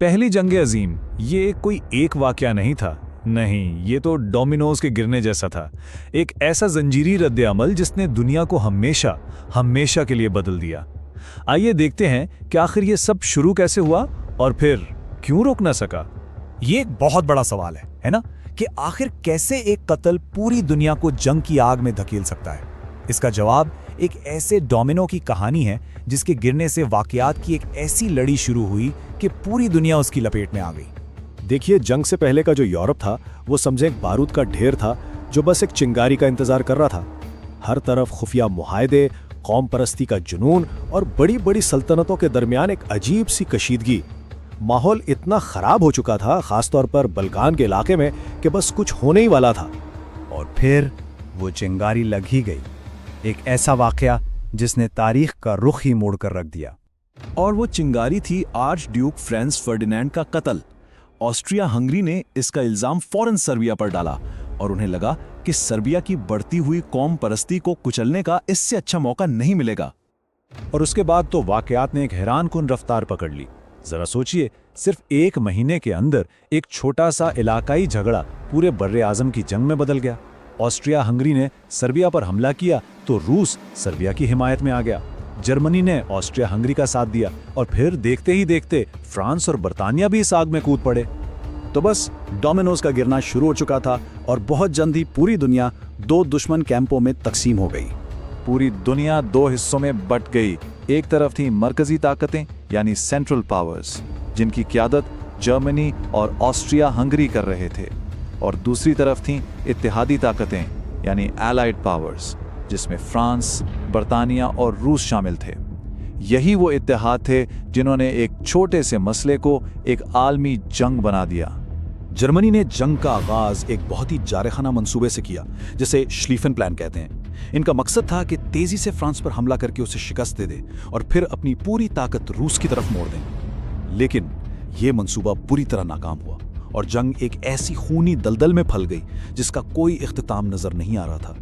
पहली जंग अजीम ये कोई एक वाकया नहीं था। नहीं, ये तो डोमिनोज के गिरने जैसा था। एक ऐसा जंजीरी रद्द-ए-अमल जिसने दुनिया को हमेशा हमेशा के लिए बदल दिया। आइए देखते हैं कि आखिर ये सब शुरू कैसे हुआ और फिर क्यों रोक ना सका। ये एक बहुत बड़ा सवाल है ना, कि आखिर कैसे एक कत्ल पूरी दुनिया को जंग की आग में धकेल सकता है। इसका जवाब एक ऐसे डोमिनो की कहानी है जिसके गिरने से वाकयात की एक ऐसी लड़ी शुरू हुई कि पूरी दुनिया उसकी लपेट में आ गई। देखिए, जंग से पहले का जो यूरोप था वो समझे एक बारूद का ढेर था जो बस एक चिंगारी का इंतजार कर रहा था। हर तरफ खुफिया मुहायदे, कौम परस्ती का जुनून और बड़ी बड़ी सल्तनतों के दरमियान एक अजीब सी कशीदगी। माहौल इतना खराब हो चुका था, खासतौर पर बल्कान के इलाके में, कि बस कुछ होने ही वाला था। और फिर वो चिंगारी लग ही गई। एक ऐसा वाकया जिसने तारीख का रुख ही मोड़ कर रख दिया। और वो चिंगारी थी आर्च ड्यूक फ्रांस फर्डिनेंड का कत्ल। ऑस्ट्रिया हंगरी ने इसका इल्जाम फौरन सर्बिया पर डाला और उन्हें लगा कि सर्बिया की बढ़ती हुई कौम परस्ती को कुचलने का इससे अच्छा मौका नहीं मिलेगा। और उसके बाद तो वाकयात ने एक हैरानकुन रफ्तार पकड़ ली। जरा सोचिए, सिर्फ एक महीने के अंदर एक छोटा सा इलाकाई झगड़ा पूरे बर्रे आजम की जंग में बदल गया। ऑस्ट्रिया हंगरी ने सर्बिया पर हमला किया तो रूस सर्बिया की हिमायत में आ गया। जर्मनी ने ऑस्ट्रिया हंगरी का साथ दिया और फिर देखते ही देखते फ्रांस और बर्तानिया भी इस आग में कूद पड़े। तो बस डोमिनोज का गिरना शुरू हो चुका था और बहुत जल्द ही पूरी दुनिया दो दुश्मन कैंपों में तकसीम हो गई। पूरी दुनिया दो हिस्सों में बट गई। एक तरफ थी मरकजी ताकतें यानी सेंट्रल पावर्स, जिनकी क़यादत जर्मनी और ऑस्ट्रिया हंगरी कर रहे थे, और दूसरी तरफ थीं इत्तेहादी ताकतें यानी एलाइड पावर्स, जिसमें फ्रांस, बर्तानिया और रूस शामिल थे। यही वो इत्तेहाद थे जिन्होंने एक छोटे से मसले को एक आलमी जंग बना दिया। जर्मनी ने जंग का आगाज एक बहुत ही जारखाना मंसूबे से किया, जिसे श्लीफन प्लान कहते हैं। इनका मकसद था कि तेजी से फ्रांस पर हमला करके उसे शिकस्त दे दे और फिर अपनी पूरी ताकत रूस की तरफ मोड़ दें। लेकिन यह मंसूबा बुरी तरह नाकाम हुआ और जंग एक ऐसी खूनी दलदल में फल गई जिसका कोई इख्तिताम नजर नहीं आ रहा था।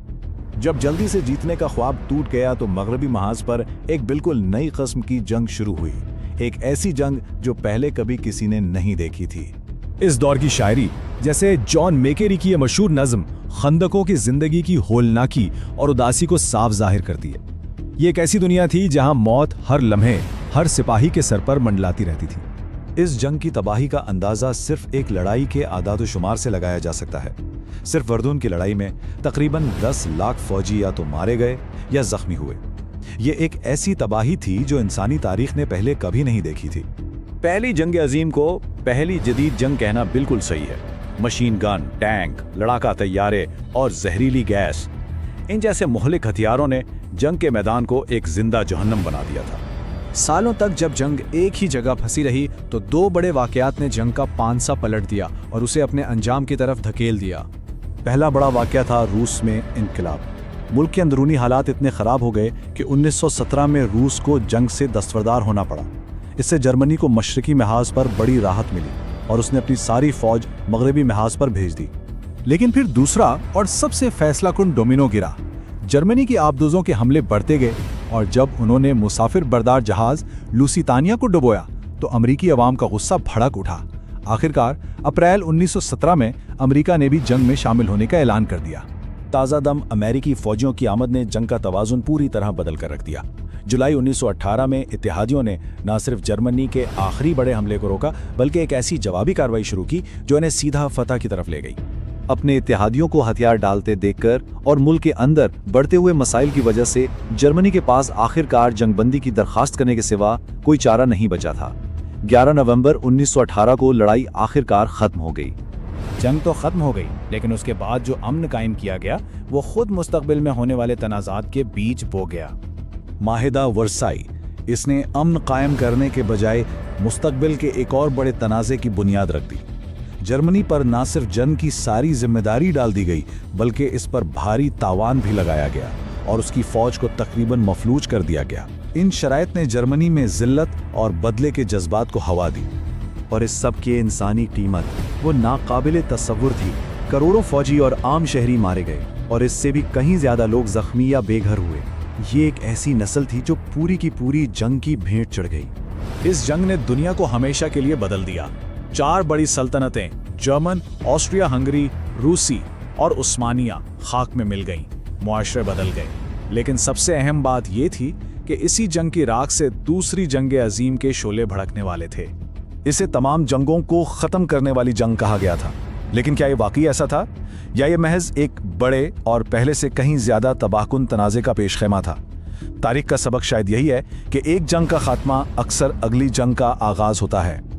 जब जल्दी से जीतने का ख्वाब टूट गया तो मगरबी महाज पर एक बिल्कुल नई किस्म की जंग शुरू हुई। एक ऐसी जंग जो पहले कभी किसी ने नहीं देखी थी। इस दौर की शायरी, जैसे जॉन मेकेरी की यह मशहूर नज्म, खंदकों की जिंदगी की होलनाकी और उदासी को साफ जाहिर करती है। ये एक ऐसी दुनिया थी जहां मौत हर लम्हे हर सिपाही के सर पर मंडलाती रहती थी। इस जंग की तबाही का अंदाजा सिर्फ एक लड़ाई के आदाद-ओ-शुमार से लगाया जा सकता है। सिर्फ वर्दून की लड़ाई में तकरीबन 10 लाख फौजी या तो मारे गए या जख्मी हुए। ये एक ऐसी तबाही थी जो इंसानी तारीख ने पहले कभी नहीं देखी थी। पहली जंग अजीम को पहली जदीद जंग कहना बिल्कुल सही है। मशीन गन, टैंक, लड़ाका तैयारे और जहरीली गैस, इन जैसे मुहलिक हथियारों ने जंग के मैदान को एक जिंदा जहन्नम बना दिया था। सालों तक जब जंग एक ही जगह फंसी रही तो दो बड़े वाकयात ने जंग का पांसा पलट दिया और उसे अपने अंजाम की तरफ धकेल दिया। पहला बड़ा वाकया था रूस में इनकलाब। मुल्क के अंदरूनी हालात इतने खराब हो गए कि 1917 में रूस को जंग से दस्तबरदार होना पड़ा। इससे जर्मनी को मशरकी महाज पर बड़ी राहत मिली और उसने अपनी सारी फौज मगरबी महाज पर भेज दी। लेकिन फिर दूसरा और सबसे फैसलाकुन डोमिनो गिरा। जर्मनी की आबदोजों के हमले बढ़ते गए और जब उन्होंने मुसाफिर बरदार जहाज लुसितानिया को डुबोया तो अमरीकी अवाम का गुस्सा भड़क उठा। आखिरकार अप्रैल 1917 में अमेरिका ने भी जंग में शामिल होने का ऐलान कर दिया। ताज़ा दम अमेरिकी फौजियों की आमद ने जंग का तवाज़ुन पूरी तरह बदल कर रख दिया। जुलाई 1918 में इत्तेहादियों ने न सिर्फ जर्मनी के आखिरी बड़े हमले को रोका, बल्कि एक ऐसी जवाबी कार्रवाई शुरू की जो इन्हें सीधा फतह की तरफ ले गई। अपने इत्तेहादियों को हथियार डालते देखकर और मुल्क के अंदर बढ़ते हुए मसाइल की वजह से जर्मनी के पास आखिरकार जंगबंदी की दरखास्त करने के सिवा कोई चारा नहीं बचा था। 11 नवंबर 1918 को लड़ाई आखिरकार खत्म हो गई। जंग तो खत्म हो गई, लेकिन उसके बाद जो अमन कायम किया गया वो खुद मुस्तकबिल में होने वाले तनाज़ात के बीच बो गया। माहिदा वर्साई, इसने अमन कायम करने के बजाय मुस्तकबिल के एक और बड़े तनाज़े की बुनियाद रख दी। जर्मनी पर न सिर्फ जंग की सारी जिम्मेदारी डाल दी गई, बल्कि इस पर भारी तावान भी लगाया गया और उसकी फौज को तकरीबन मफलूज कर दिया गया। इन शराइत ने जर्मनी में जिल्लत और बदले के जज्बात को हवा दी और इस सब की इंसानी कीमत वो नाकाबिले तस्वुर थी। करोड़ों फौजी और आम शहरी मारे गए और इससे भी कहीं ज्यादा लोग जख्मी या बेघर हुए। ये एक ऐसी नस्ल थी जो पूरी की पूरी जंग की भेंट चढ़ गई। इस जंग ने दुनिया को हमेशा के लिए बदल दिया। 4 बड़ी सल्तनतें जर्मन, ऑस्ट्रिया हंगरी, रूसी और उस्मानिया खाक में मिल गईं। मुआशरे बदल गए। लेकिन सबसे अहम बात यह थी कि इसी जंग की राख से दूसरी जंग अजीम के शोले भड़कने वाले थे। इसे तमाम जंगों को खत्म करने वाली जंग कहा गया था। लेकिन क्या ये वाकई ऐसा था, या ये महज एक बड़े और पहले से कहीं ज्यादा तबाहकुन तनाज़े का पेशखेमा था? तारीख का सबक शायद यही है कि एक जंग का खात्मा अक्सर अगली जंग का आगाज होता है।